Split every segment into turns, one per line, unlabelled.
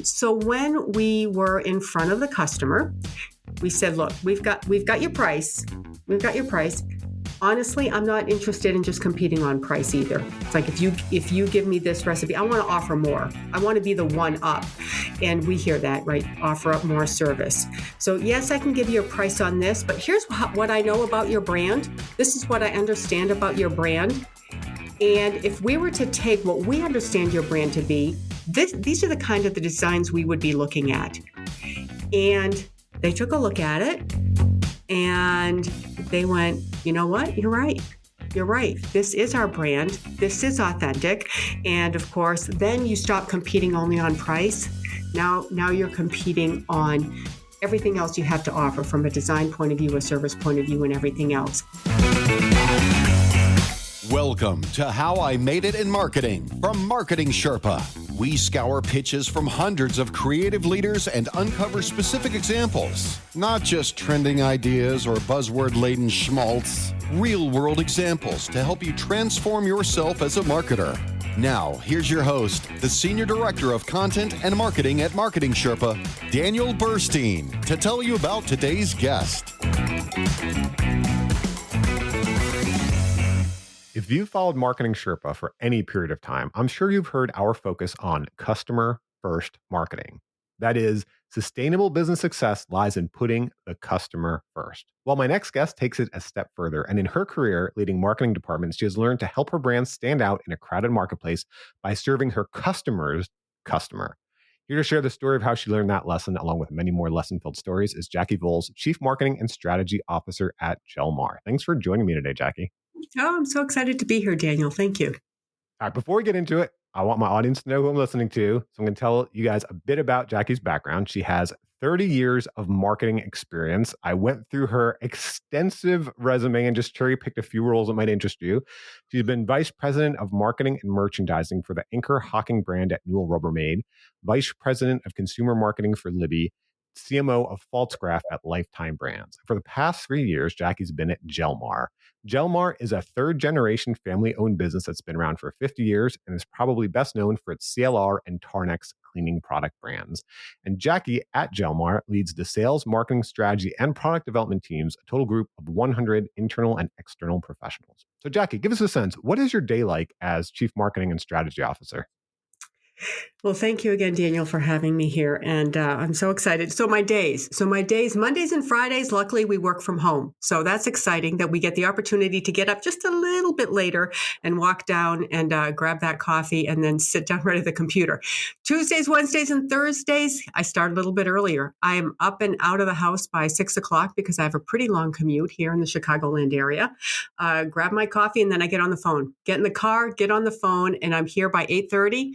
So when we were in front of the customer, we said, look, we've got your price. We've got your price. Honestly, I'm not interested in just competing on price either. It's like, if you give me this recipe, I want to offer more. I want to be the one up. And we hear that, right? Offer up more service. So yes, I can give you a price on this, but here's what I know about your brand. This is what I understand about your brand. And if we were to take what we understand your brand to be, these are the kind of the designs we would be looking at. And they took a look at it and they went, you know what? You're right. You're right. This is our brand. This is authentic. And of course, then you stop competing only on price. Now you're competing on everything else you have to offer from a design point of view, a service point of view, and everything else.
Welcome to How I Made It in Marketing from Marketing Sherpa. We scour pitches from hundreds of creative leaders and uncover specific examples. Not just trending ideas or buzzword-laden schmaltz. Real-world examples to help you transform yourself as a marketer. Now, here's your host, the Senior Director of Content and Marketing at Marketing Sherpa, Daniel Burstein, to tell you about today's guest.
If you've followed Marketing Sherpa for any period of time, I'm sure you've heard our focus on customer-first marketing. That is, sustainable business success lies in putting the customer first. Well, my next guest takes it a step further, and in her career leading marketing departments, she has learned to help her brand stand out in a crowded marketplace by serving her customer's customer. Here to share the story of how she learned that lesson, along with many more lesson-filled stories, is Jaci Volles, Chief Marketing and Strategy Officer at Jelmar. Thanks for joining me today, Jaci.
Oh, I'm so excited to be here, Daniel. Thank you.
All right, before we get into it, I want my audience to know who I'm listening to. So I'm going to tell you guys a bit about Jaci's background. She has 30 years of marketing experience. I went through her extensive resume and just cherry-picked a few roles that might interest you. She's been Vice President of Marketing and Merchandising for the Anchor Hocking brand at Newell Rubbermaid, Vice President of Consumer Marketing for Libby, CMO of Pfaltzgraff at Lifetime Brands. For the past 3 years, Jaci's been at Jelmar. Jelmar is a third-generation family-owned business that's been around for 50 years and is probably best known for its CLR and Tarn-X cleaning product brands. And Jaci at Jelmar leads the sales, marketing, strategy, and product development teams, a total group of 100 internal and external professionals. So Jaci, give us a sense. What is your day like as Chief Marketing and Strategy Officer?
Well, thank you again, Daniel, for having me here. And I'm so excited. So my days, Mondays and Fridays, luckily we work from home. So that's exciting that we get the opportunity to get up just a little bit later and walk down and grab that coffee and then sit down right at the computer. Tuesdays, Wednesdays, and Thursdays, I start a little bit earlier. I am up and out of the house by 6 o'clock because I have a pretty long commute here in the Chicagoland area. Grab my coffee and then I get on the phone. Get in the car, get on the phone, and I'm here by 8:30.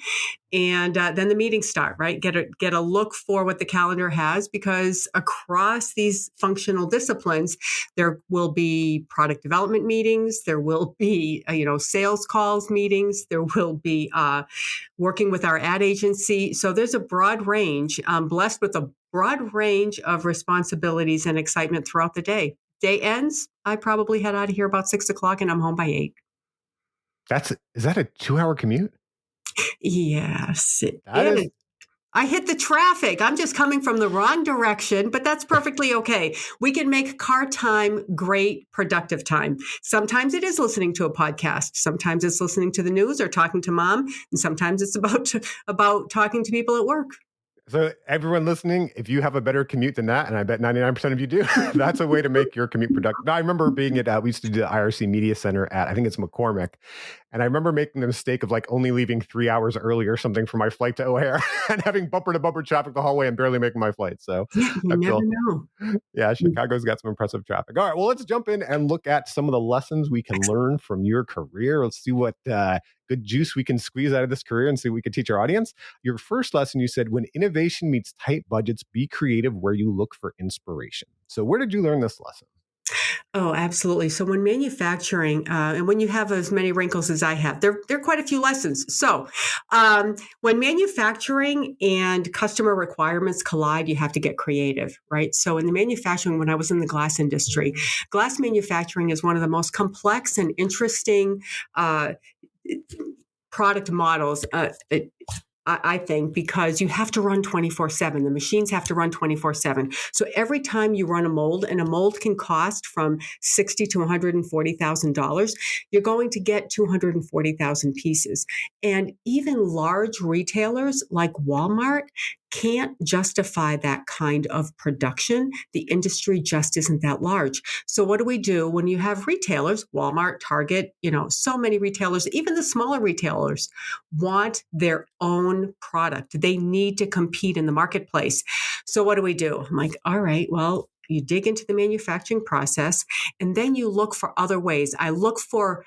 And then the meetings start, right? Get a look for what the calendar has, because across these functional disciplines, there will be product development meetings, there will be sales calls meetings, there will be working with our ad agency. So there's a broad range. I'm blessed with a broad range of responsibilities and excitement throughout the day. Day ends, I probably head out of here about 6 o'clock, and I'm home by 8.
Is that a 2-hour commute?
Yes, it is. I hit the traffic. I'm just coming from the wrong direction, but that's perfectly okay. We can make car time great, productive time. Sometimes it is listening to a podcast. Sometimes it's listening to the news or talking to mom. And sometimes it's about talking to people at work.
So everyone listening, if you have a better commute than that, and I bet 99% of you do, that's a way to make your commute productive. Now, I remember being at, we used to do the IRC Media Center at, I think it's McCormick. And I remember making the mistake of only leaving 3 hours early or something for my flight to O'Hare and having bumper to bumper traffic the whole way and barely making my flight. So
yeah, you never know.
Yeah, Chicago's got some impressive traffic. All right, well, let's jump in and look at some of the lessons we can learn from your career. Let's see what good juice we can squeeze out of this career and see what we could teach our audience. Your first lesson, you said, when innovation meets tight budgets, be creative where you look for inspiration. So where did you learn this lesson?
Oh, absolutely. So when manufacturing, and when you have as many wrinkles as I have, there are quite a few lessons. So when manufacturing and customer requirements collide, you have to get creative, right? So in the manufacturing, when I was in the glass industry, glass manufacturing is one of the most complex and interesting product models. I think, because you have to run 24/7. The machines have to run 24/7. So every time you run a mold, and a mold can cost from $60,000 to $140,000, you're going to get 240,000 pieces. And even large retailers like Walmart can't justify that kind of production. The industry just isn't that large. So what do we do when you have retailers, Walmart, Target, so many retailers, even the smaller retailers want their own product. They need to compete in the marketplace. So what do we do? I'm like, all right, well, you dig into the manufacturing process, and then you look for other ways. I looked for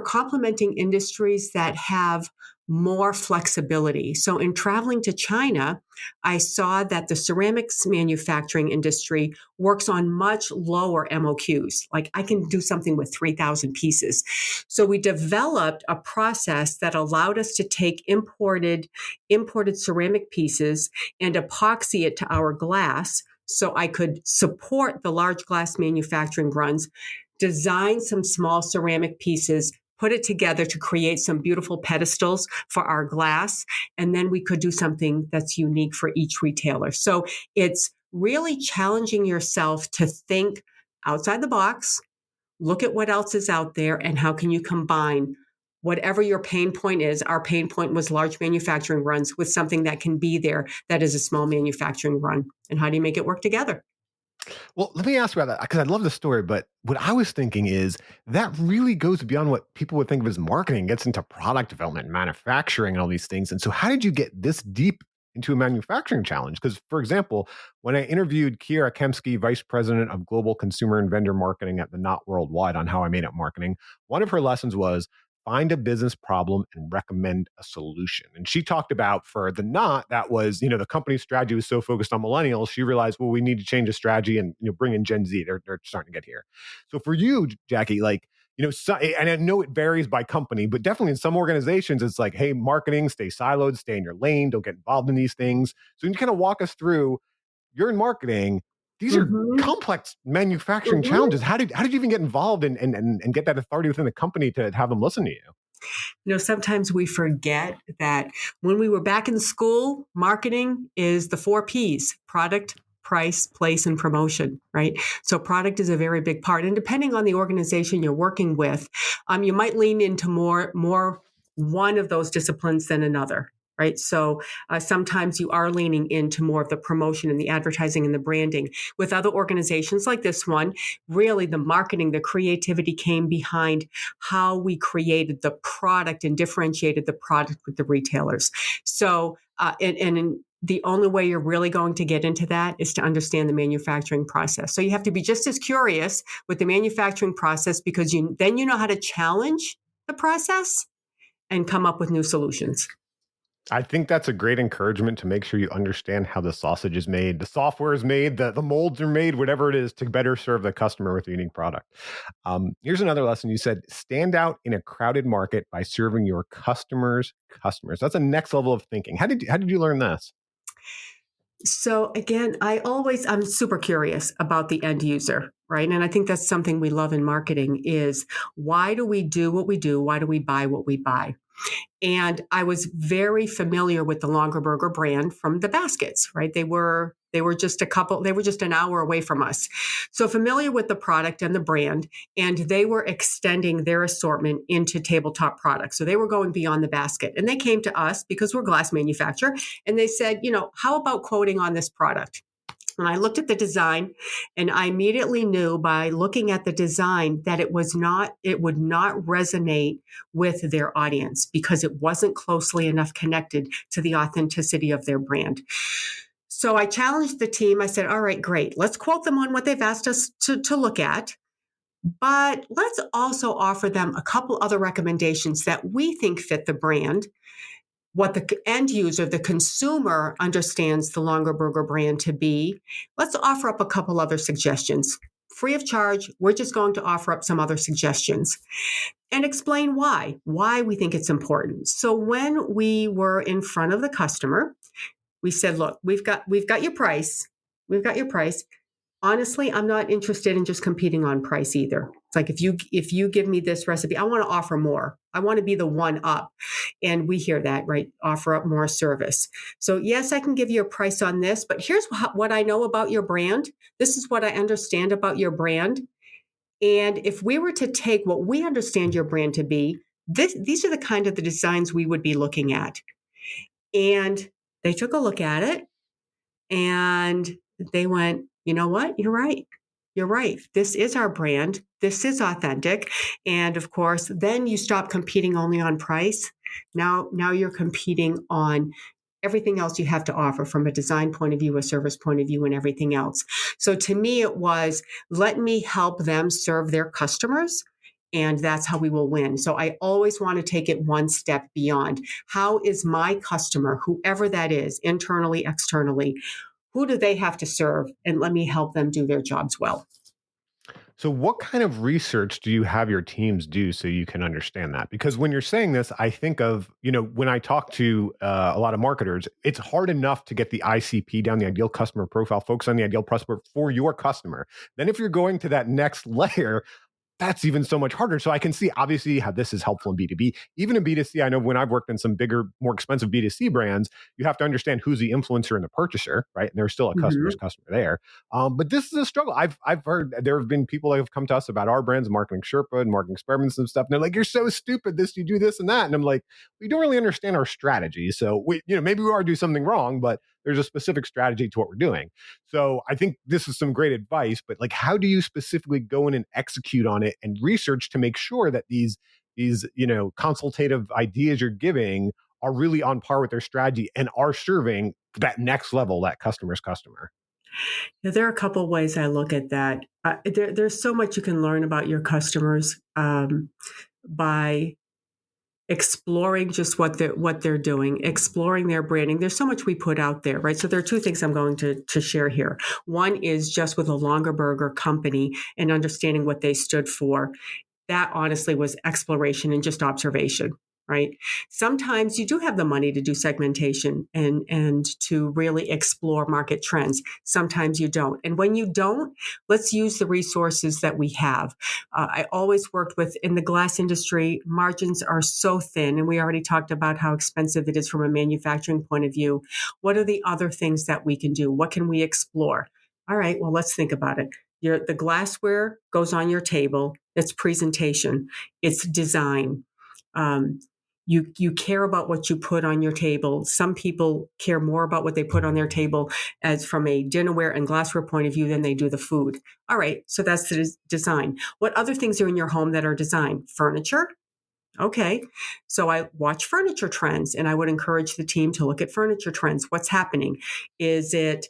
complementing industries that have more flexibility. So in traveling to China, I saw that the ceramics manufacturing industry works on much lower MOQs. Like, I can do something with 3,000 pieces. So we developed a process that allowed us to take imported ceramic pieces and epoxy it to our glass, so I could support the large glass manufacturing runs, design some small ceramic pieces, put it together to create some beautiful pedestals for our glass, and then we could do something that's unique for each retailer. So it's really challenging yourself to think outside the box, look at what else is out there, and how can you combine whatever your pain point is. Our pain point was large manufacturing runs, with something that can be there that is a small manufacturing run. And how do you make it work together?
Well, let me ask you about that, because I love the story. But what I was thinking is that really goes beyond what people would think of as marketing, gets into product development, manufacturing, and all these things. And so how did you get this deep into a manufacturing challenge? Because, for example, when I interviewed Kiera Kemsky, Vice President of Global Consumer and Vendor Marketing at the Knot Worldwide, on How I Made It Marketing, one of her lessons was find a business problem and recommend a solution. And she talked about, for the Knot, that was, the company's strategy was so focused on millennials. She realized, well, we need to change the strategy and bring in Gen Z. They're starting to get here. So for you, Jaci, and I know it varies by company, but definitely in some organizations, it's like, hey, marketing, stay siloed, stay in your lane, don't get involved in these things. So can you kind of walk us through, you're in marketing, these are
Mm-hmm.
complex manufacturing
Mm-hmm.
challenges. How did you even get involved and get that authority within the company to have them listen to you?
Sometimes we forget that when we were back in school, marketing is the 4 Ps: product, price, place, and promotion, right? So product is a very big part. And depending on the organization you're working with, you might lean into more one of those disciplines than another. Right. So sometimes you are leaning into more of the promotion and the advertising and the branding. With other organizations like this one, really the marketing, the creativity came behind how we created the product and differentiated the product with the retailers. So, and the only way you're really going to get into that is to understand the manufacturing process. So you have to be just as curious with the manufacturing process, because then you know how to challenge the process and come up with new solutions.
I think that's a great encouragement, to make sure you understand how the sausage is made, the software is made, the molds are made, whatever it is, to better serve the customer with a unique product. Here's another lesson. You said, stand out in a crowded market by serving your customers' customers. That's a next level of thinking. How did you learn this?
So again, I'm super curious about the end user, right? And I think that's something we love in marketing is, why do we do what we do? Why do we buy what we buy? And I was very familiar with the Longaberger brand from the baskets, right? They were just an hour away from us. So familiar with the product and the brand, and they were extending their assortment into tabletop products. So they were going beyond the basket. And they came to us because we're a glass manufacturer, and they said, how about quoting on this product? And I looked at the design, and I immediately knew by looking at the design that it would not resonate with their audience, because it wasn't closely enough connected to the authenticity of their brand. So I challenged the team. I said, all right, great. Let's quote them on what they've asked us to look at. But let's also offer them a couple other recommendations that we think fit the brand, what the end user, the consumer, understands the Longaberger brand to be. Let's offer up a couple other suggestions. Free of charge, we're just going to offer up some other suggestions and explain why we think it's important. So when we were in front of the customer, we said, look, we've got your price. We've got your price. Honestly, I'm not interested in just competing on price either. It's like if you give me this recipe, I want to offer more. I want to be the one up. And we hear that, right? Offer up more service. So yes, I can give you a price on this, but here's what I know about your brand. This is what I understand about your brand. And if we were to take what we understand your brand to be, these are the kind of the designs we would be looking at. And they took a look at it and they went, you know what? You're right. You're right. This is our brand. This is authentic. And of course, then you stop competing only on price. Now you're competing on everything else you have to offer from a design point of view, a service point of view, and everything else. So to me, it was let me help them serve their customers. And that's how we will win. So I always want to take it one step beyond. How is my customer, whoever that is, internally, externally, who do they have to serve? And let me help them do their jobs well.
So, what kind of research do you have your teams do so you can understand that? Because when you're saying this, I think of, when I talk to a lot of marketers, it's hard enough to get the ICP down, the ideal customer profile, focus on the ideal customer for your customer. Then, if you're going to that next layer, that's even so much harder. So I can see obviously how this is helpful in B2B. Even in B2C, I know when I've worked in some bigger, more expensive B2C brands, you have to understand who's the influencer and the purchaser, right? And there's still a customer's customer there. But this is a struggle. I've heard there have been people that have come to us about our brands, Marketing Sherpa and Marketing Experiments and stuff. And they're like, you're so stupid. You do this and that. And I'm like, we don't really understand our strategy. So maybe we are doing something wrong, but there's a specific strategy to what we're doing. So I think this is some great advice, but like, how do you specifically go in and execute on it and research to make sure that these consultative ideas you're giving are really on par with their strategy and are serving that next level, that customer's customer?
Yeah, there are a couple of ways I look at that. There's so much you can learn about your customers by exploring just what they're doing, exploring their branding. There's so much we put out there, right? So there are two things I'm going to share here. One is just with a Longer Burger company and understanding what they stood for. That honestly was exploration and just observation, right? Sometimes you do have the money to do segmentation and to really explore market trends. Sometimes you don't. And when you don't, let's use the resources that we have. I always worked in the glass industry, margins are so thin, and we already talked about how expensive it is from a manufacturing point of view. What are the other things that we can do? What can we explore? All right, well, let's think about it. The glassware goes on your table. It's presentation. It's design. You care about what you put on your table. Some people care more about what they put on their table as from a dinnerware and glassware point of view than they do the food. All right, so that's the design. What other things are in your home that are design? Furniture. Okay. So I watch furniture trends and I would encourage the team to look at furniture trends. What's happening? Is it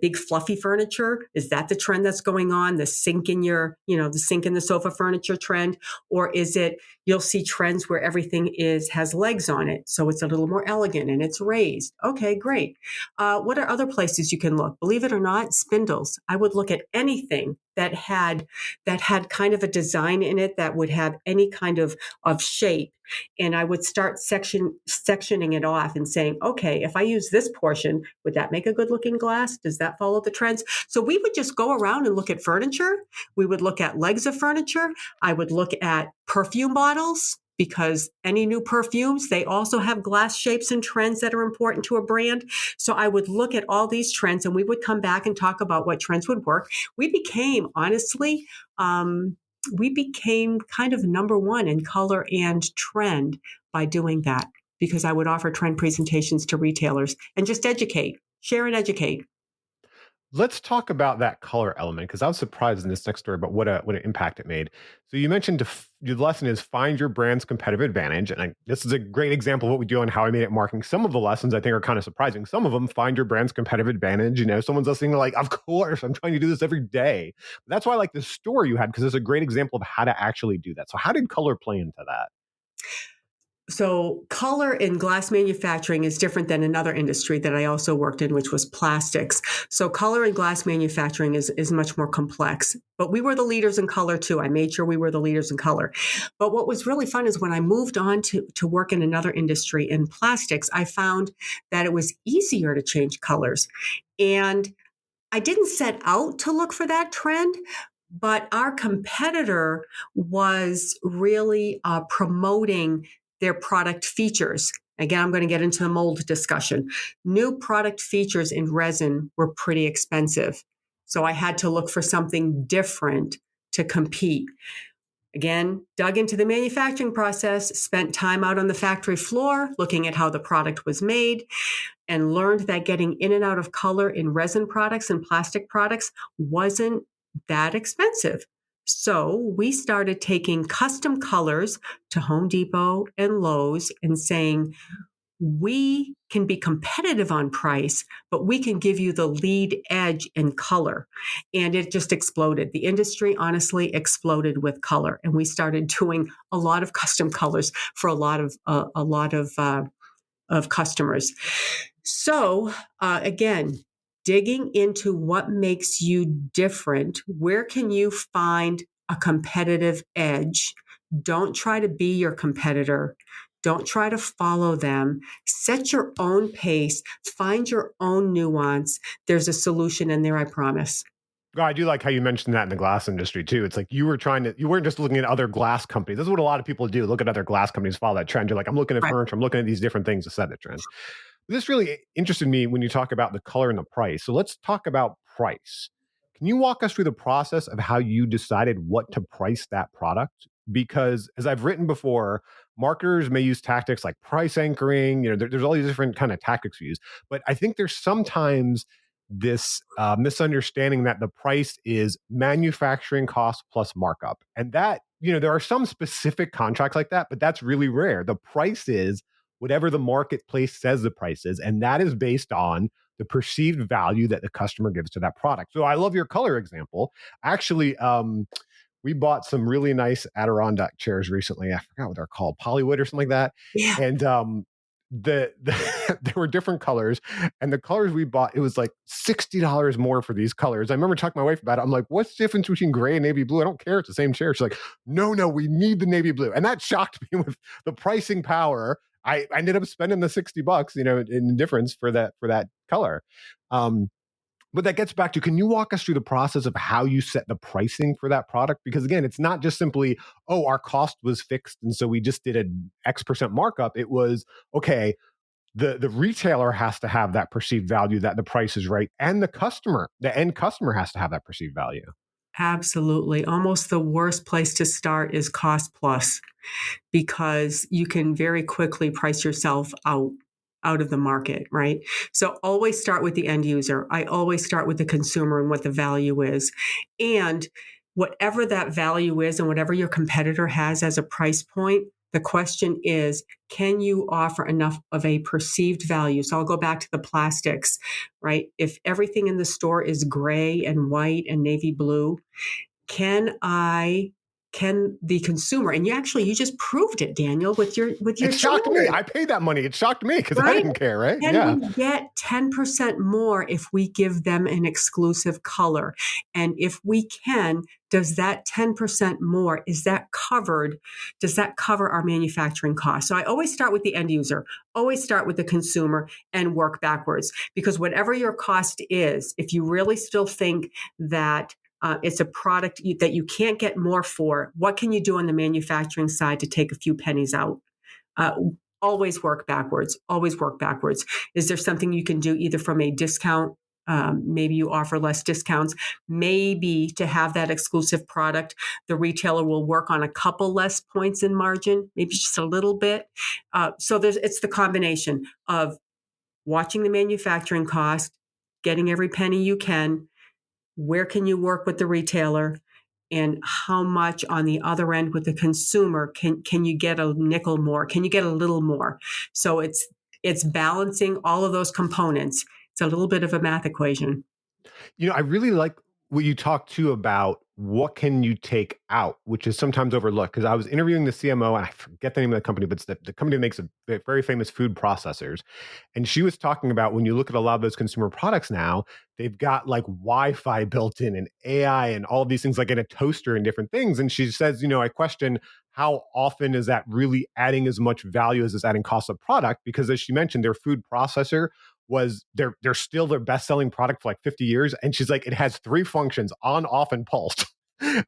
big fluffy furniture? Is that the trend that's going on? The sink in the sofa furniture trend? Or is it, you'll see trends where everything has legs on it. So it's a little more elegant and it's raised. Okay, great. What are other places you can look? Believe it or not, spindles. I would look at anything that had kind of a design in it that would have any kind of shape. And I would start sectioning it off and saying, okay, if I use this portion, would that make a good looking glass? Does that follow the trends? So we would just go around and look at furniture. We would look at legs of furniture. I would look at perfume bottles, because any new perfumes, they also have glass shapes and trends that are important to a brand. So I would look at all these trends and we would come back and talk about what trends would work. We became, honestly, kind of number one in color and trend by doing that, because I would offer trend presentations to retailers and just share and educate.
Let's talk about that color element, because I was surprised in this next story about what an impact it made. So you mentioned your lesson is find your brand's competitive advantage. And this is a great example of what we do and how I made it marketing. Some of the lessons I think are kind of surprising. Some of them, find your brand's competitive advantage. Someone's listening like, of course, I'm trying to do this every day. But that's why I like the story you had, because it's a great example of how to actually do that. So how did color play into that?
So color in glass manufacturing is different than another industry that I also worked in, which was plastics. So color in glass manufacturing is much more complex, but we were the leaders in color too. I made sure we were the leaders in color. But what was really fun is when I moved on to work in another industry in plastics, I found that it was easier to change colors. And I didn't set out to look for that trend, but our competitor was really promoting their product features. Again, I'm going to get into the mold discussion. New product features in resin were pretty expensive. So I had to look for something different to compete. Again, dug into the manufacturing process, spent time out on the factory floor looking at how the product was made, and learned that getting in and out of color in resin products and plastic products wasn't that expensive. So we started taking custom colors to Home Depot and Lowe's and saying, we can be competitive on price, but we can give you the lead edge in color. And it just exploded. The industry honestly exploded with color. And we started doing a lot of custom colors for a lot of customers. So again, digging into what makes you different, where can you find a competitive edge? Don't try to be your competitor. Don't try to follow them. Set your own pace. Find your own nuance. There's a solution in there, I promise.
I do like how you mentioned that in the glass industry too. It's like you weren't just looking at other glass companies. This is what a lot of people do. Look at other glass companies, follow that trend. You're like, I'm looking at
Right.
furniture, I'm looking at these different things to set the trend. This really interested me when you talk about the color and the price. So let's talk about price. Can you walk us through the process of how you decided what to price that product? Because as I've written before, marketers may use tactics like price anchoring. There's all these different kind of tactics we use. But I think there's sometimes this misunderstanding that the price is manufacturing cost plus markup. And that, there are some specific contracts like that, but that's really rare. The price is whatever the marketplace says the price is, and that is based on the perceived value that the customer gives to that product. So I love your color example. Actually, we bought some really nice Adirondack chairs recently. I forgot what they're called, Polywood or something like that.
Yeah.
And there were different colors, and the colors we bought, it was like $60 more for these colors. I remember talking to my wife about it. I'm like, what's the difference between gray and navy blue? I don't care. It's the same chair. She's like, no, we need the navy blue. And that shocked me with the pricing power. I ended up spending the $60, in difference for that color. But that gets back to, can you walk us through the process of how you set the pricing for that product? Because again, it's not just simply, oh, our cost was fixed, and so we just did an X% markup. It was, okay, the retailer has to have that perceived value that the price is right, and the end customer has to have that perceived value.
Absolutely. Almost the worst place to start is cost plus, because you can very quickly price yourself out of the market, right? So always start with the end user. I always start with the consumer and what the value is. And whatever that value is and whatever your competitor has as a price point, the question is, can you offer enough of a perceived value? So I'll go back to the plastics, right? If everything in the store is gray and white and navy blue, can the consumer, and you just proved it, Daniel, with your
It shocked
jewelry.
me. I paid that money. It shocked me because I
Right?
didn't care, right?
Can we get 10% more if we give them an exclusive color? And if we can, does that 10% more, is that covered? Does that cover our manufacturing costs? So I always start with the end user, always start with the consumer, and work backwards. Because whatever your cost is, if you really still think that it's a product that you can't get more for, what can you do on the manufacturing side to take a few pennies out? Always work backwards. Always work backwards. Is there something you can do either from a discount? Maybe you offer less discounts. Maybe to have that exclusive product, the retailer will work on a couple less points in margin, maybe just a little bit. So it's the combination of watching the manufacturing cost, getting every penny you can. Where can you work with the retailer? And how much on the other end with the consumer can you get a nickel more? Can you get a little more? So it's balancing all of those components. It's a little bit of a math equation.
I really like what you talked too about what can you take out, which is sometimes overlooked. Because I was interviewing the CMO, and I forget the name of the company, but it's the company that makes a very famous food processors. And she was talking about, when you look at a lot of those consumer products now, they've got like Wi-Fi built in and AI and all of these things, like in a toaster and different things. And she says, I question, how often is that really adding as much value as it's adding cost of product? Because as she mentioned, their food processor was they're still their best-selling product for like 50 years. And she's like, it has 3 functions: on, off, and pulse.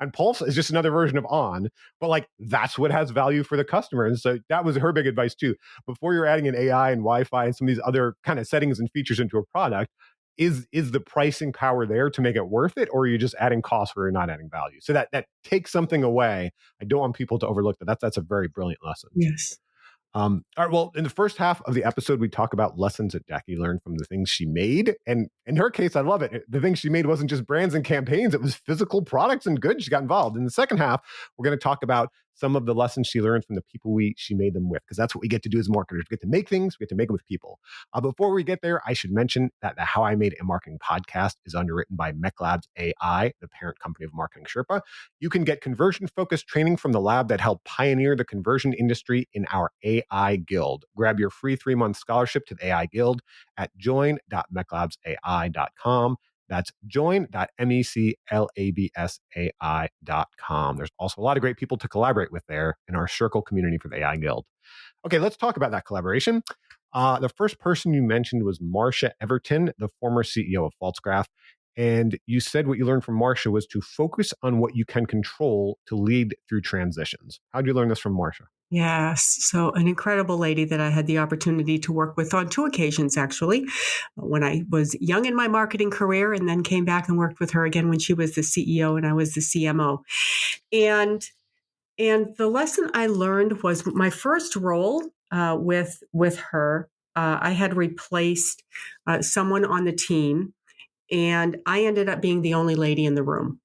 And pulse is just another version of on, but like that's what has value for the customer. And so that was her big advice too. Before you're adding an AI and Wi-Fi and some of these other kind of settings and features into a product, is the pricing power there to make it worth it, or are you just adding costs where you're not adding value? So that takes something away. I don't want people to overlook that. That's a very brilliant lesson.
Yes.
All right. Well, in the first half of the episode, we talk about lessons that Jaci learned from the things she made. And in her case, I love it. The things she made wasn't just brands and campaigns. It was physical products and goods she got involved. In the second half, we're going to talk about some of the lessons she learned from the people she made them with, because that's what we get to do as marketers. We get to make things, we get to make them with people. Before we get there, I should mention that the How I Made a Marketing podcast is underwritten by Mech Labs AI, the parent company of Marketing Sherpa. You can get conversion-focused training from the lab that helped pioneer the conversion industry in our AI Guild. Grab your free 3-month scholarship to the AI Guild at join.mechlabsai.com. That's join.mechlabsai.com. There's also a lot of great people to collaborate with there in our circle community for the AI Guild. Okay, let's talk about that collaboration. The first person you mentioned was Marcia Everton, the former CEO of Falsegraph. And you said what you learned from Marcia was to focus on what you can control to lead through transitions. How did you learn this from Marcia?
Yes. So an incredible lady that I had the opportunity to work with on 2 occasions, actually, when I was young in my marketing career, and then came back and worked with her again when she was the CEO and I was the CMO. And the lesson I learned was my first role with her. I had replaced someone on the team, and I ended up being the only lady in the room.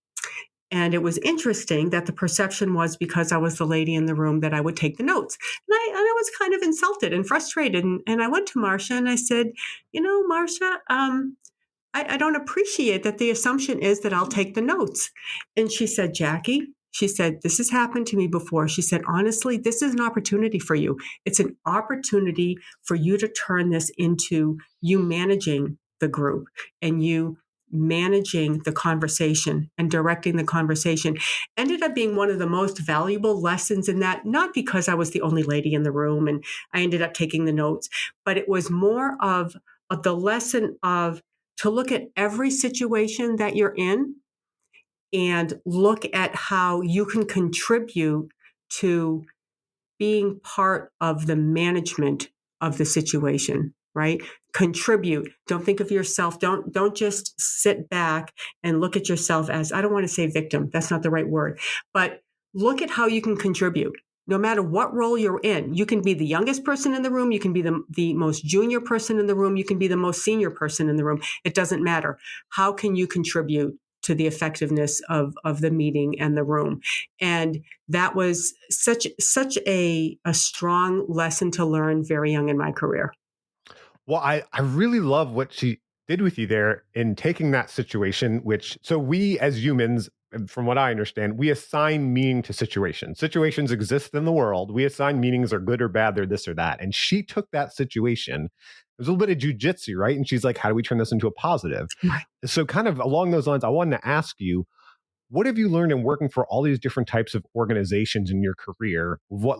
And it was interesting that the perception was because I was the lady in the room that I would take the notes. And I was kind of insulted and frustrated. And I went to Marcia and I said, Marcia, I don't appreciate that the assumption is that I'll take the notes. And she said, Jaci, she said, this has happened to me before. She said, honestly, this is an opportunity for you. It's an opportunity for you to turn this into you managing the group and you managing the conversation and directing the conversation. Ended up being one of the most valuable lessons in that, not because I was the only lady in the room and I ended up taking the notes, but it was more of the lesson of to look at every situation that you're in and look at how you can contribute to being part of the management of the situation, right? Contribute. Don't think of yourself. Don't just sit back and look at yourself as, I don't want to say victim. That's not the right word, but look at how you can contribute. No matter what role you're in, you can be the youngest person in the room. You can be the most junior person in the room. You can be the most senior person in the room. It doesn't matter. How can you contribute to the effectiveness of the meeting and the room? And that was such a strong lesson to learn very young in my career.
Well, I really love what she did with you there in taking that situation, so we as humans, from what I understand, we assign meaning to situations. Situations exist in the world. We assign meanings are good or bad, they're this or that. And she took that situation. There's a little bit of jujitsu, right? And she's like, how do we turn this into a positive?
Right.
So kind of along those lines, I wanted to ask you, what have you learned in working for all these different types of organizations in your career? What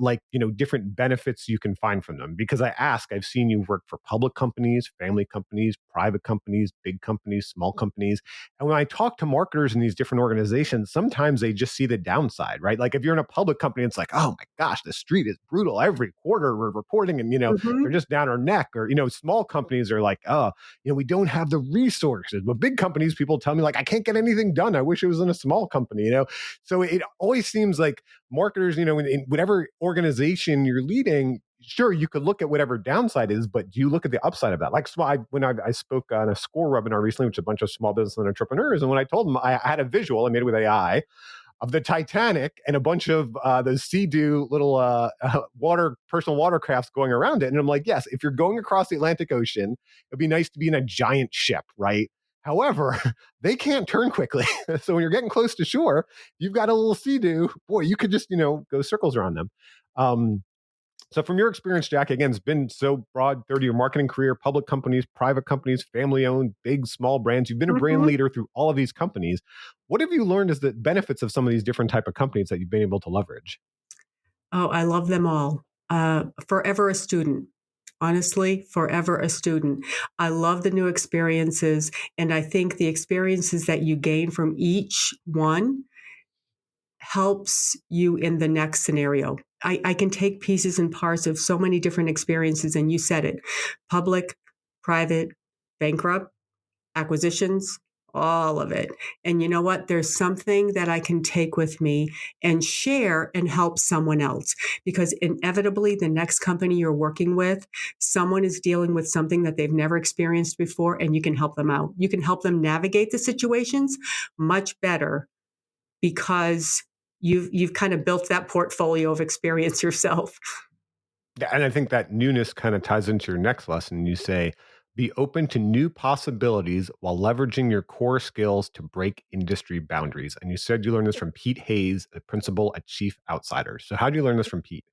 different benefits you can find from them? Because I've seen you work for public companies, family companies, private companies, big companies, small companies. And when I talk to marketers in these different organizations, sometimes they just see the downside, right? Like if you're in a public company, it's like, oh my gosh, the street is brutal. Every quarter we're reporting and,
Mm-hmm.
they're just down our neck. Or, small companies are like, oh, we don't have the resources. But big companies, people tell me like, I can't get anything done. I wish it was in a small company, So it always seems like marketers, in whatever organization you're leading, sure, you could look at whatever downside is, but do you look at the upside of that? Like, so when I spoke on a SCORE webinar recently, which is a bunch of small business and entrepreneurs, and when I told them I had a visual, I made it with AI, of the Titanic and a bunch of those Sea-Doo little personal watercrafts going around it. And I'm like, yes, if you're going across the Atlantic Ocean, it'd be nice to be in a giant ship, right? However, they can't turn quickly. So when you're getting close to shore, you've got a little Sea-Doo, boy, you could just, go circles around them. So from your experience, Jack, again, it's been so broad, 30-year marketing career, public companies, private companies, family-owned, big, small brands. You've been a brand leader through all of these companies. What have you learned as the benefits of some of these different type of companies that you've been able to leverage?
Oh, I love them all. Forever a student. Honestly, forever a student. I love the new experiences, and I think the experiences that you gain from each one helps you in the next scenario. I can take pieces and parts of so many different experiences, and you said it: public, private, bankrupt, acquisitions, all of it. And you know what? There's something that I can take with me and share and help someone else, because inevitably the next company you're working with, someone is dealing with something that they've never experienced before, and you can help them out. You can help them navigate the situations much better because you've kind of built that portfolio of experience yourself.
Yeah, and I think that newness kind of ties into your next lesson. You say, be open to new possibilities while leveraging your core skills to break industry boundaries. And you said you learned this from Pete Hayes, a principal at Chief Outsiders. So, how do you learn this from Pete?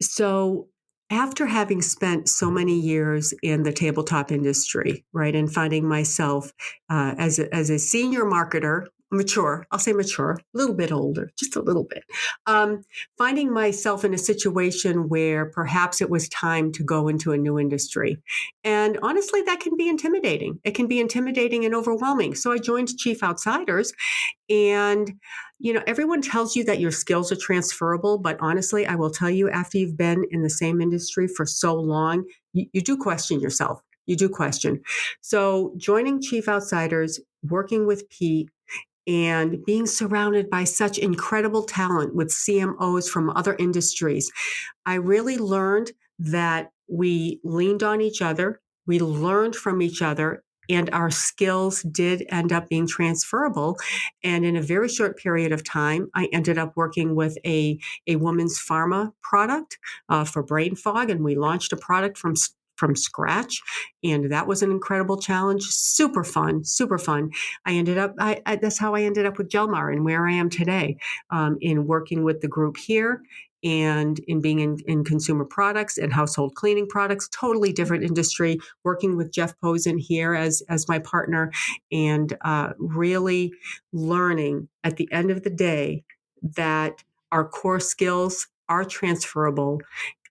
So, after having spent so many years in the tabletop industry, right, and finding myself as a senior marketer, mature, I'll say mature, a little bit older, just a little bit, finding myself in a situation where perhaps it was time to go into a new industry. And honestly, that can be intimidating. It can be intimidating and overwhelming. So I joined Chief Outsiders, and everyone tells you that your skills are transferable, but honestly, I will tell you, after you've been in the same industry for so long, you do question yourself. You do question. So joining Chief Outsiders, working with Pete, and being surrounded by such incredible talent with CMOs from other industries, I really learned that we leaned on each other, we learned from each other, and our skills did end up being transferable. And in a very short period of time, I ended up working with a woman's pharma product for brain fog, and we launched a product from scratch, and that was an incredible challenge. Super fun, super fun. That's how I ended up with Jelmar and where I am today, in working with the group here and in being in consumer products and household cleaning products. Totally different industry. Working with Jeff Posen here as my partner, and really learning at the end of the day that our core skills are transferable.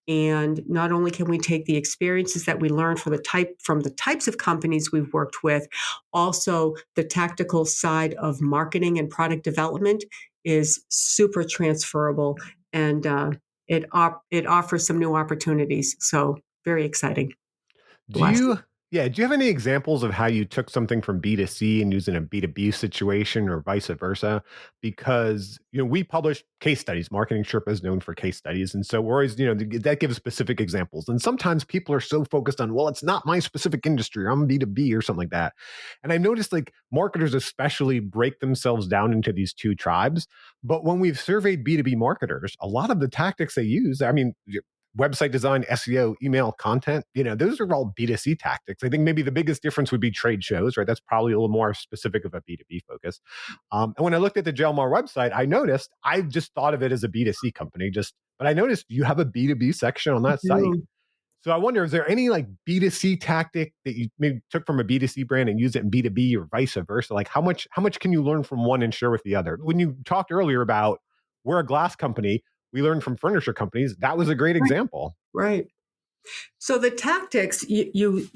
And not only can we take the experiences that we learned from the types of companies we've worked with, also the tactical side of marketing and product development is super transferable, and it offers some new opportunities. So very exciting.
Do
Blessed.
you, yeah, do you have any examples of how you took something from B2C and used in a B2B situation or vice versa? Because, we publish case studies. Marketing Sherpa is known for case studies. And so we're always, that gives specific examples. And sometimes people are so focused on, well, it's not my specific industry, or I'm B2B or something like that. And I noticed like marketers especially break themselves down into these two tribes. But when we've surveyed B2B marketers, a lot of the tactics they use, I mean, website design, SEO, email content, those are all B2C tactics. I think maybe the biggest difference would be trade shows, right? That's probably a little more specific of a B2B focus. And when I looked at the Jelmar website, I noticed, I just thought of it as a B2C company, but I noticed you have a B2B section on that site.
Mm.
So I wonder, is there any like B2C tactic that you maybe took from a B2C brand and used it in B2B or vice versa? Like how much can you learn from one and share with the other? When you talked earlier about we're a glass company, we learned from furniture companies. That was a great example.
Right. So the tactics, you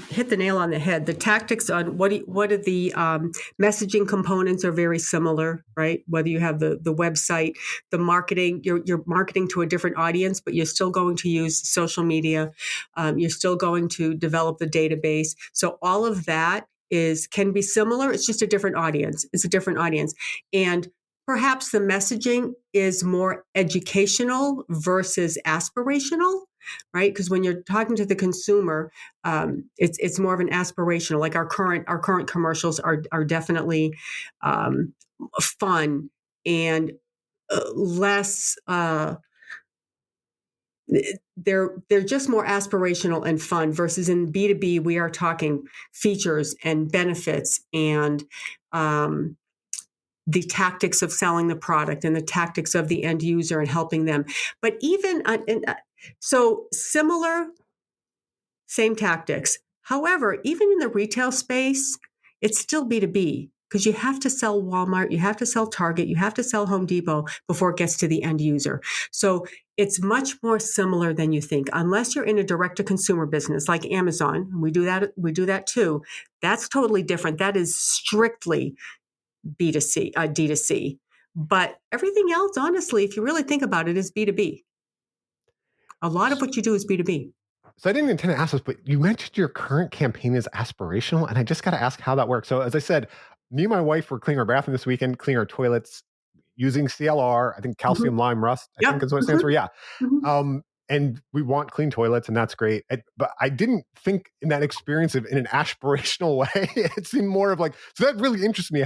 hit the nail on the head. The tactics on what are the messaging components are very similar, right? Whether you have the website, the marketing, you're marketing to a different audience, but you're still going to use social media. You're still going to develop the database. So all of that can be similar. It's just a different audience. It's a different audience. And perhaps the messaging is more educational versus aspirational, right? Because when you're talking to the consumer, it's more of an aspirational. Like our current commercials are definitely fun and less. They're just more aspirational and fun. Versus in B2B, we are talking features and benefits and the tactics of selling the product and the tactics of the end user and helping them. But even so similar, same tactics. However, even in the retail space, it's still B2B. because you have to sell Walmart, you have to sell Target, you have to sell Home Depot before it gets to the end user. So it's much more similar than you think. Unless you're in a direct-to-consumer business like Amazon, and we do that too. That's totally different. That is strictly B2C, D2C. But everything else, honestly, if you really think about it, is B2B. A lot of what you do is B2B.
So I didn't intend to ask this, but you mentioned your current campaign is aspirational, and I just got to ask how that works. So as I said, me and my wife were cleaning our bathroom this weekend, cleaning our toilets using CLR, I think
Mm-hmm.
calcium lime rust, I
Yep.
think is what it stands for. Yeah.
Mm-hmm.
And we want clean toilets, and that's great. But I didn't think in that experience of in an aspirational way. It seemed more of like, so that really interests me.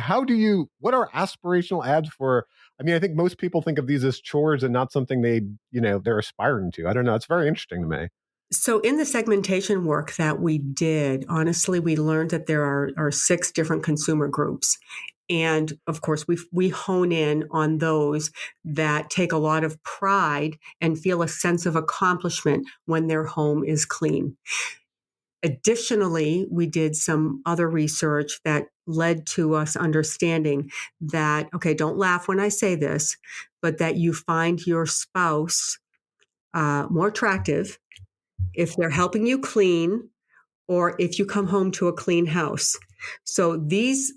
What are aspirational ads for? I mean, I think most people think of these as chores and not something they're aspiring to. I don't know. It's very interesting to me.
So in the segmentation work that we did, honestly, we learned that there are 6 different consumer groups. And of course, we hone in on those that take a lot of pride and feel a sense of accomplishment when their home is clean. Additionally, we did some other research that led to us understanding that, okay, don't laugh when I say this, but that you find your spouse more attractive if they're helping you clean or if you come home to a clean house. So these,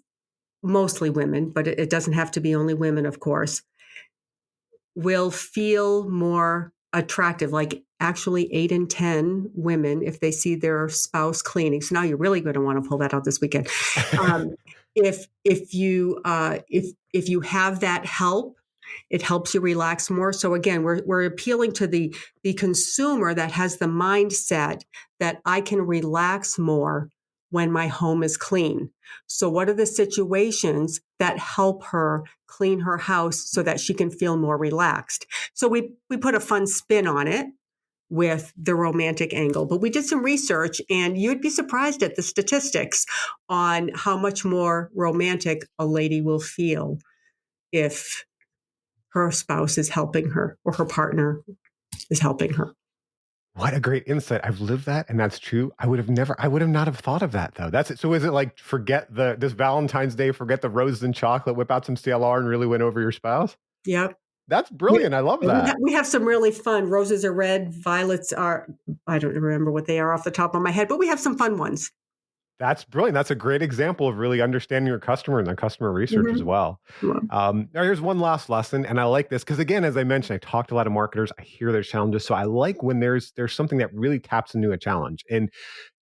mostly women, but it doesn't have to be only women, of course, will feel more attractive, like actually 8 in 10 women, if they see their spouse cleaning. So now you're really going to want to pull that out this weekend. If you have that help, it helps you relax more. So again, we're appealing to the consumer that has the mindset that I can relax more when my home is clean. So what are the situations that help her clean her house so that she can feel more relaxed? So we put a fun spin on it with the romantic angle, but we did some research, and you'd be surprised at the statistics on how much more romantic a lady will feel if her spouse is helping her or her partner is helping her.
What a great insight. I've lived that, and that's true. I would have not have thought of that though. That's it. So is it like this Valentine's Day, forget the roses and chocolate, whip out some CLR and really win over your spouse?
Yep.
That's brilliant. I love that.
We have some really fun. Roses are red, violets are, I don't remember what they are off the top of my head, but we have some fun ones.
That's brilliant. That's a great example of really understanding your customer and the customer research as well. Now here's one last lesson, and I like this because, again, as I mentioned, I talked to a lot of marketers. I hear their challenges, so I like when there's something that really taps into a challenge. And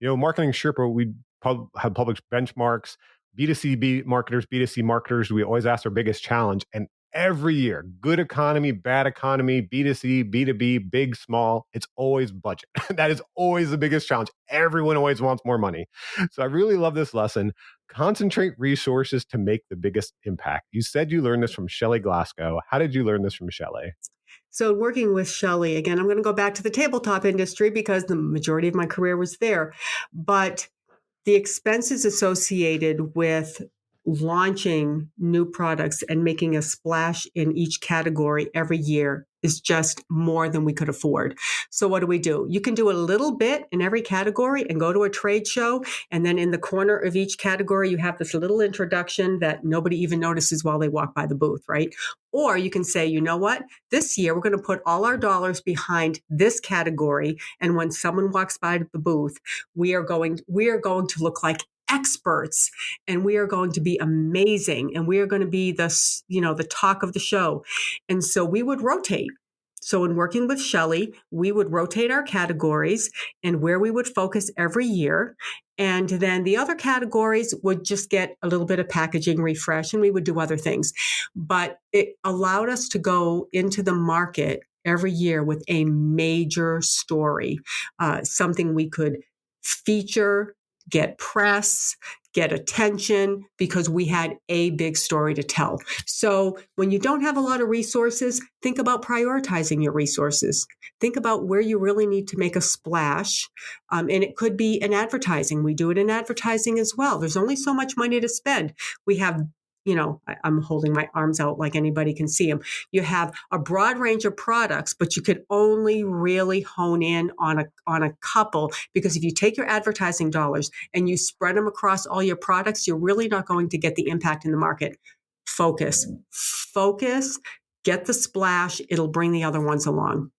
Marketing Sherpa, we have published benchmarks, B2C marketers, B2C marketers. We always ask our biggest challenge, and every year, good economy, bad economy, B2C, B2B, big, small, it's always budget. That is always the biggest challenge. Everyone always wants more money. So I really love this lesson. Concentrate resources to make the biggest impact. You said you learned this from Shelley Glasgow. How did you learn this from Shelley?
So working with Shelley, again, I'm going to go back to the tabletop industry because the majority of my career was there. But the expenses associated with launching new products and making a splash in each category every year is just more than we could afford. So what do? You can do a little bit in every category and go to a trade show. And then in the corner of each category, you have this little introduction that nobody even notices while they walk by the booth, right? Or you can say, you know what? This year, we're going to put all our dollars behind this category. And when someone walks by the booth, we are going to look like experts, and we are going to be amazing, and we are going to be the talk of the show. And so we would rotate. So in working with Shelley, we would rotate our categories and where we would focus every year. And then the other categories would just get a little bit of packaging refresh, and we would do other things. But it allowed us to go into the market every year with a major story, something we could feature, get press, get attention, because we had a big story to tell. So when you don't have a lot of resources, think about prioritizing your resources. Think about where you really need to make a splash. And it could be in advertising. We do it in advertising as well. There's only so much money to spend. We have I'm holding my arms out like anybody can see them. You have a broad range of products, but you could only really hone in on a couple, because if you take your advertising dollars and you spread them across all your products, you're really not going to get the impact in the market. Focus, get the splash. It'll bring the other ones along.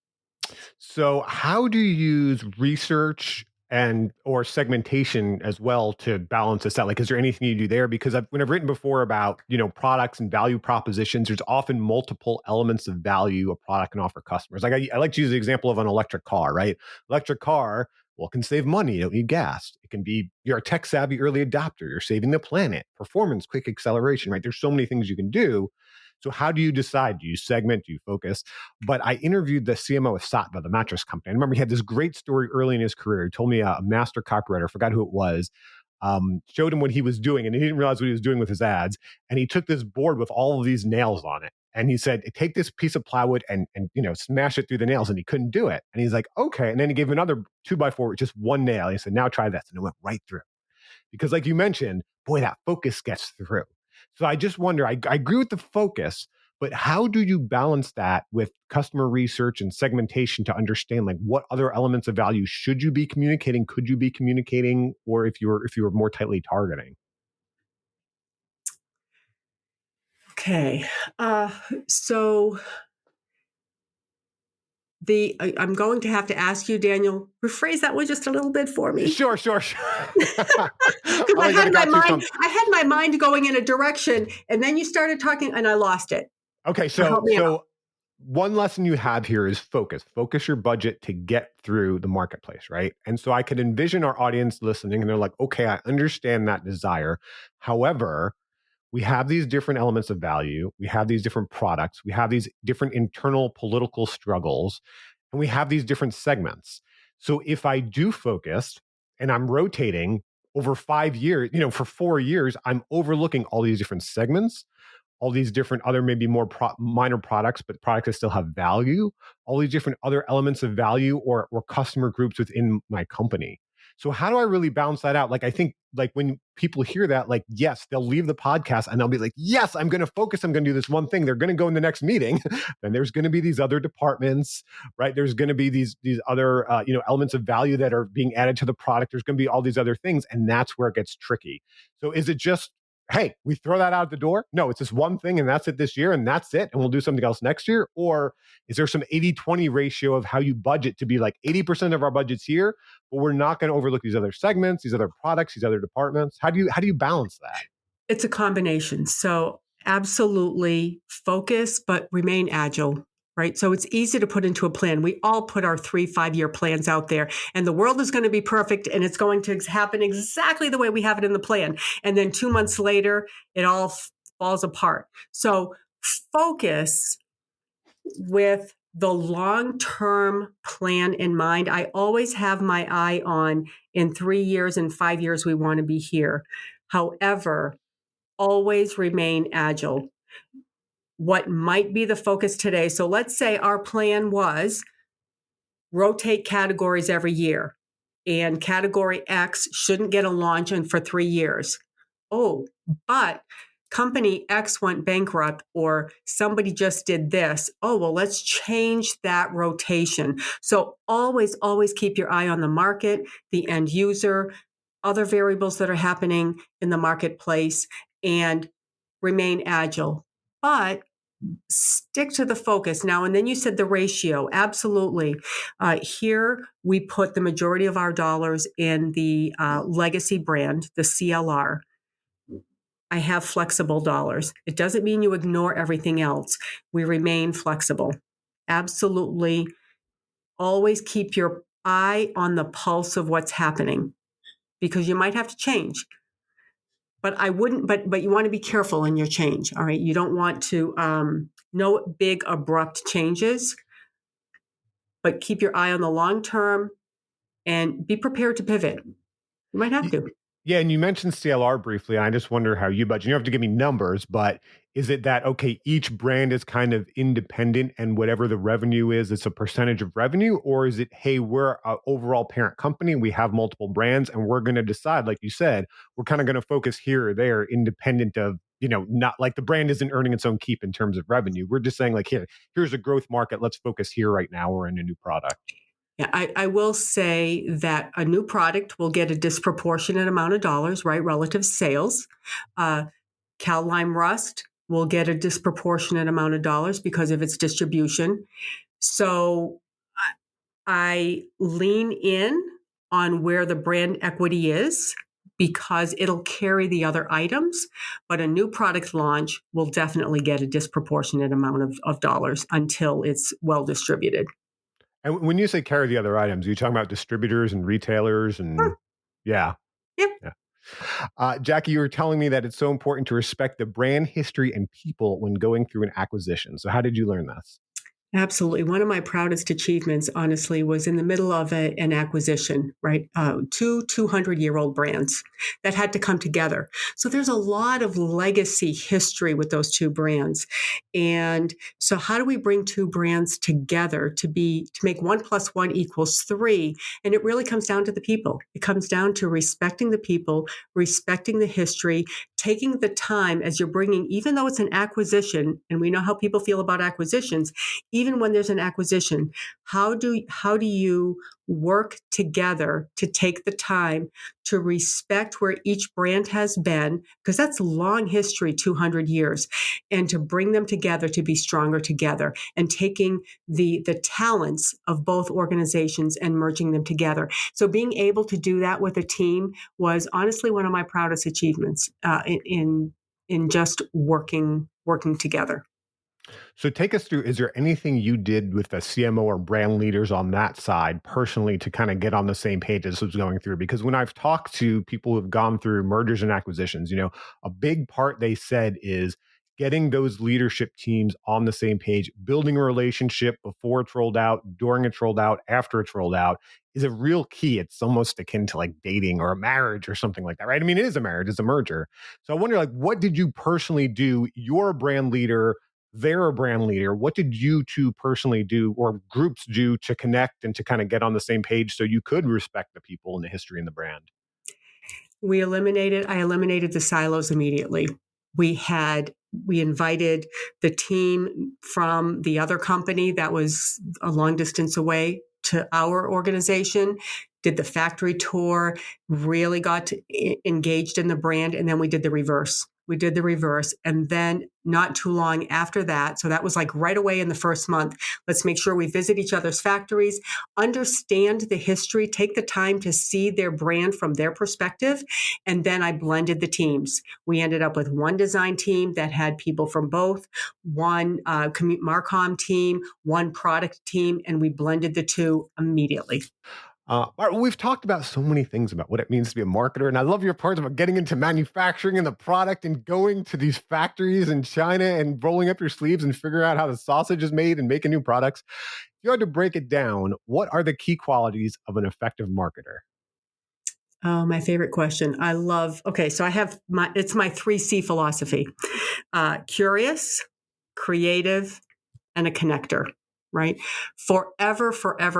So how do you use research and or segmentation as well to balance this out? Like, is there anything you do there? Because when I've written before about, products and value propositions, there's often multiple elements of value a product can offer customers. Like I like to use the example of an electric car, right? Electric car, well, it can save money. You don't need gas. It can be, you're a tech savvy early adopter. You're saving the planet, performance, quick acceleration, right? There's so many things you can do. So how do you decide? Do you segment? Do you focus? But I interviewed the CMO of Satva, the mattress company. I remember he had this great story early in his career. He told me a master copywriter, I forgot who it was, showed him what he was doing, and he didn't realize what he was doing with his ads. And he took this board with all of these nails on it. And he said, take this piece of plywood and smash it through the nails. And he couldn't do it. And he's like, okay. And then he gave him another 2x4 with just one nail. And he said, now try this. And it went right through. Because like you mentioned, boy, that focus gets through. So I just wonder, I agree with the focus, but how do you balance that with customer research and segmentation to understand like what other elements of value should you be communicating, could you be communicating, or if you were more tightly targeting?
Okay. So I'm going to have to ask you, Daniel, rephrase that one just a little bit for me.
Sure.
Because I had my mind going in a direction, and then you started talking, and I lost it.
Okay, so one lesson you have here is focus. Focus your budget to get through the marketplace, right? And so I could envision our audience listening, and they're like, okay, I understand that desire. However, we have these different elements of value. We have these different products. We have these different internal political struggles, and we have these different segments. So if I do focus and I'm rotating over 5 years, for 4 years, I'm overlooking all these different segments, all these different other maybe more minor products, but products that still have value, all these different other elements of value or customer groups within my company. So how do I really balance that out? Like, I think like when people hear that, like, yes, they'll leave the podcast and they'll be like, yes, I'm going to focus. I'm going to do this one thing. They're going to go in the next meeting. Then there's going to be these other departments, right? There's going to be these other, elements of value that are being added to the product. There's going to be all these other things. And that's where it gets tricky. So is it just, hey, we throw that out the door? No, it's this one thing and that's it this year and that's it. And we'll do something else next year. Or is there some 80-20 ratio of how you budget to be like 80% of our budget's here, but we're not going to overlook these other segments, these other products, these other departments? How do you balance that?
It's a combination. So absolutely focus, but remain agile. Right. So it's easy to put into a plan. We all put our 3-5-year plans out there, and the world is going to be perfect and it's going to happen exactly the way we have it in the plan. And then 2 months later, it all falls apart. So focus with the long-term plan in mind. I always have my eye on in 3 years and 5 years, we want to be here. However, always remain agile. What might be the focus today? So let's say our plan was rotate categories every year, and category X shouldn't get a launch for 3 years. Oh, but company X went bankrupt, or somebody just did this. Oh, well, let's change that rotation. So always keep your eye on the market, the end user, other variables that are happening in the marketplace, and remain agile. But stick to the focus now. And then you said the ratio. Absolutely. Here we put the majority of our dollars in the legacy brand, the CLR. I have flexible dollars. It doesn't mean you ignore everything else. We remain flexible. Absolutely. Always keep your eye on the pulse of what's happening, because you might have to change. But I wouldn't, but you want to be careful in your change. All right. You don't want to, no big abrupt changes, but keep your eye on the long term and be prepared to pivot. You might have to.
Yeah. And you mentioned CLR briefly. And I just wonder how you budget. You don't have to give me numbers, but is it that, okay, each brand is kind of independent and whatever the revenue is, it's a percentage of revenue? Or is it, hey, we're an overall parent company, we have multiple brands, and we're going to decide, like you said, we're kind of going to focus here or there independent of not like the brand isn't earning its own keep in terms of revenue. We're just saying like, here's a growth market. Let's focus here right now. We're in a new product.
Yeah, I will say that a new product will get a disproportionate amount of dollars, right? Relative sales. Cal Lime Rust will get a disproportionate amount of dollars because of its distribution. So I lean in on where the brand equity is because it'll carry the other items, but a new product launch will definitely get a disproportionate amount of dollars until it's well distributed.
And when you say carry the other items, are you talking about distributors and retailers and yeah.
Yep.
Yeah. Jaci, you were telling me that it's so important to respect the brand history and people when going through an acquisition. So how did you learn this?
Absolutely. One of my proudest achievements, honestly, was in the middle of an acquisition, right? Two 200-year-old brands that had to come together. So there's a lot of legacy history with those two brands. And so how do we bring two brands together to make 1 + 1 = 3? And it really comes down to the people. It comes down to respecting the people, respecting the history, taking the time as you're bringing, even though it's an acquisition, and we know how people feel about acquisitions, even when there's an acquisition, how do you work together to take the time to respect where each brand has been, because that's long history, 200 years, and to bring them together to be stronger together, and taking the talents of both organizations and merging them together. So being able to do that with a team was honestly one of my proudest achievements in just working together.
So take us through, is there anything you did with the CMO or brand leaders on that side personally to kind of get on the same page as was going through? Because when I've talked to people who've gone through mergers and acquisitions, a big part they said is getting those leadership teams on the same page, building a relationship before it's rolled out, during it's rolled out, after it's rolled out is a real key. It's almost akin to like dating or a marriage or something like that, right? I mean, it is a marriage, it's a merger. So I wonder, like, what did you personally do? You're a brand leader, they're a brand leader. What did you two personally do or groups do to connect and to kind of get on the same page so you could respect the people and the history and the brand?
I eliminated the silos immediately. We invited the team from the other company that was a long distance away to our organization, did the factory tour, really got engaged in the brand, and then we did the reverse. And then not too long after that, so that was like right away in the first month, let's make sure we visit each other's factories, understand the history, take the time to see their brand from their perspective. And then I blended the teams. We ended up with one design team that had people from both, one Marcom team, one product team, and we blended the two immediately.
We've talked about so many things about what it means to be a marketer. And I love your parts about getting into manufacturing and the product and going to these factories in China and rolling up your sleeves and figuring out how the sausage is made and making new products. If you had to break it down, what are the key qualities of an effective marketer?
Oh, my favorite question. So I have it's my 3C philosophy: curious, creative, and a connector. Right? Forever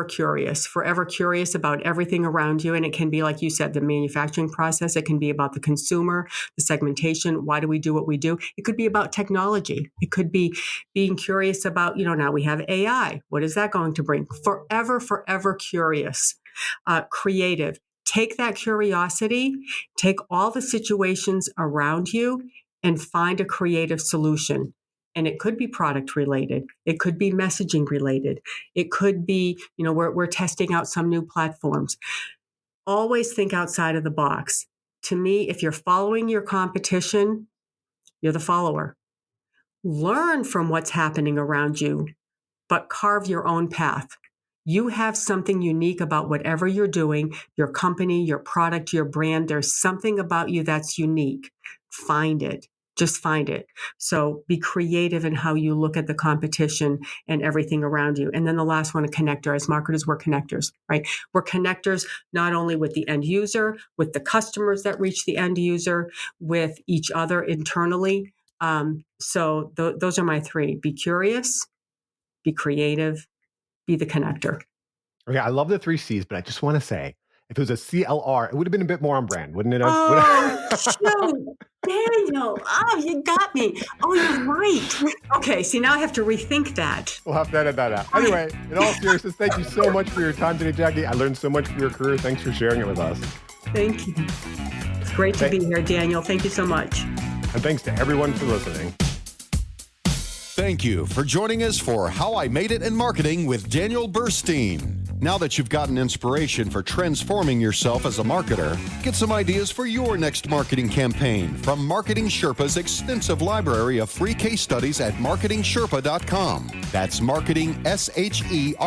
curious about everything around you. And it can be, like you said, the manufacturing process. It can be about the consumer, the segmentation. Why do we do what we do? It could be about technology. It could be being curious about, now we have AI. What is that going to bring? Forever curious. Creative. Take that curiosity, take all the situations around you and find a creative solution. And it could be product related. It could be messaging related. It could be, we're testing out some new platforms. Always think outside of the box. To me, if you're following your competition, you're the follower. Learn from what's happening around you, but carve your own path. You have something unique about whatever you're doing, your company, your product, your brand. There's something about you that's unique. Find it. Just find it. So be creative in how you look at the competition and everything around you. And then the last one, a connector. As marketers, we're connectors, right? We're connectors not only with the end user, with the customers that reach the end user, with each other internally. So those are my three. Be curious, be creative, be the connector.
Okay, I love the 3 C's, but I just want to say, If it was a CLR, it would have been a bit more on brand, wouldn't it have?
Oh, shoot. Daniel, you got me. Oh, you're right. Okay, see, now I have to rethink that.
We'll have to edit that out. Anyway, in all seriousness, thank you so much for your time today, Jaci. I learned so much from your career. Thanks for sharing it with us.
Thank you. It's great to be here, Daniel. Thank you so much.
And thanks to everyone for listening.
Thank you for joining us for How I Made It in Marketing with Daniel Burstein. Now that you've gotten inspiration for transforming yourself as a marketer, get some ideas for your next marketing campaign from Marketing Sherpa's extensive library of free case studies at marketingsherpa.com. That's marketing, SHERPA.com.